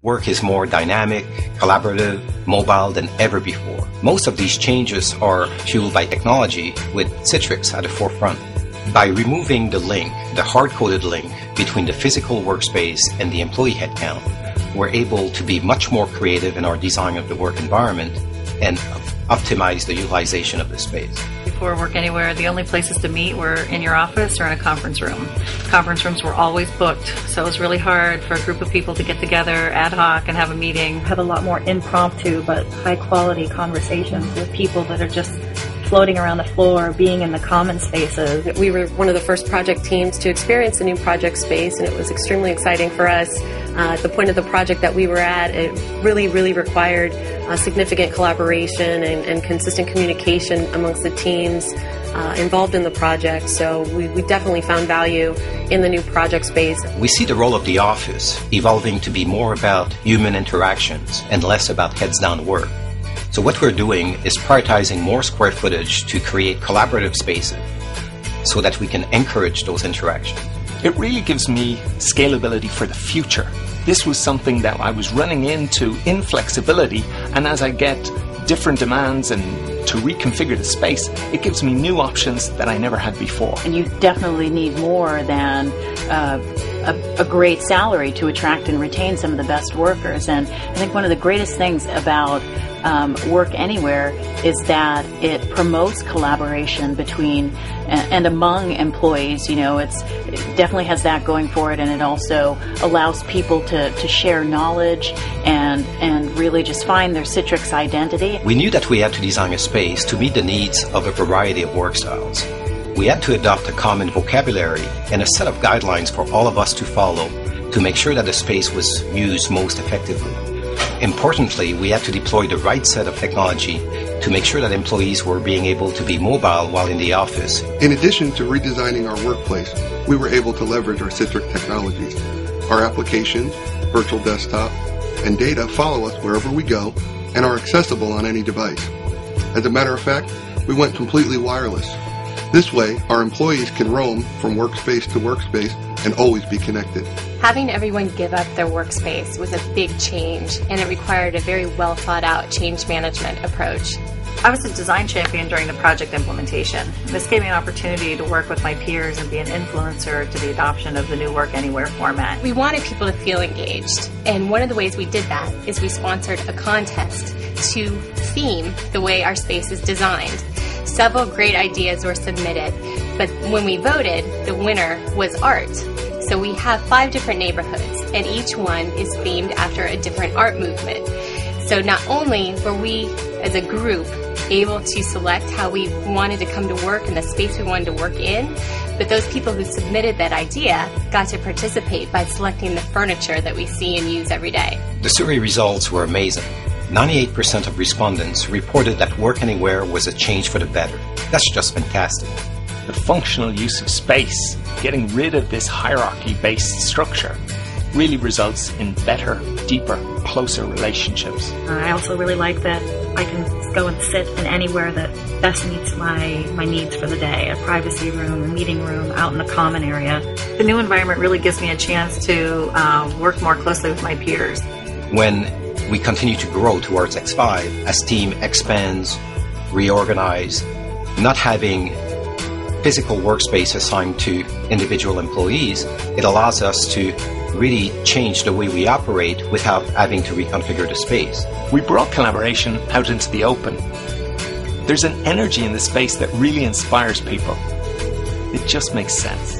Work is more dynamic, collaborative, mobile than ever before. Most of these changes are fueled by technology, with Citrix at the forefront. By removing the link, the hard-coded link, between the physical workspace and the employee headcount, we're able to be much more creative in our design of the work environment and optimize the utilization of the space. Before workAnywhere, the only places to meet were in your office or in a conference room. Conference rooms were always booked, so it was really hard for a group of people to get together ad hoc and have a meeting. Have a lot more impromptu but high quality conversations with people that are just floating around the floor, being in the common spaces. We were one of the first project teams to experience the new project space, and it was extremely exciting for us. At the point of the project that we were at, it really required significant collaboration and consistent communication amongst the teams involved in the project. So we definitely found value in the new project space. We see the role of the office evolving to be more about human interactions and less about heads-down work. So what we're doing is prioritizing more square footage to create collaborative spaces so that we can encourage those interactions. It really gives me scalability for the future. This was something that I was running into inflexibility, and as I get different demands and to reconfigure the space, it gives me new options that I never had before. And you definitely need more than a great salary to attract and retain some of the best workers. And I think one of the greatest things about workAnywhere is that it promotes collaboration between and among employees. You know, it definitely has that going for it, and it also allows people to share knowledge and really just find their Citrix identity. We knew that we had to design a space to meet the needs of a variety of work styles. We had to adopt a common vocabulary and a set of guidelines for all of us to follow to make sure that the space was used most effectively. Importantly, we had to deploy the right set of technology to make sure that employees were being able to be mobile while in the office. In addition to redesigning our workplace, we were able to leverage our Citrix technologies. Our applications, virtual desktop, and data follow us wherever we go and are accessible on any device. As a matter of fact, we went completely wireless. This way, our employees can roam from workspace to workspace and always be connected. Having everyone give up their workspace was a big change, and it required a very well thought out change management approach. I was a design champion during the project implementation. This gave me an opportunity to work with my peers and be an influencer to the adoption of the new workAnywhere format. We wanted people to feel engaged, and one of the ways we did that is we sponsored a contest to theme the way our space is designed. Several great ideas were submitted, but when we voted, the winner was art. So we have 5 different neighborhoods, and each one is themed after a different art movement. So not only were we, as a group, able to select how we wanted to come to work and the space we wanted to work in, but those people who submitted that idea got to participate by selecting the furniture that we see and use every day. The survey results were amazing. 98% of respondents reported that workAnywhere was a change for the better. That's just fantastic. The functional use of space, getting rid of this hierarchy-based structure, really results in better, deeper, closer relationships. I also really like that I can go and sit in anywhere that best meets my needs for the day. A privacy room, a meeting room, out in the common area. The new environment really gives me a chance to work more closely with my peers. When we continue to grow towards X5, as team expands, reorganize, not having physical workspace assigned to individual employees, it allows us to really change the way we operate without having to reconfigure the space. We brought collaboration out into the open. There's an energy in the space that really inspires people. It just makes sense.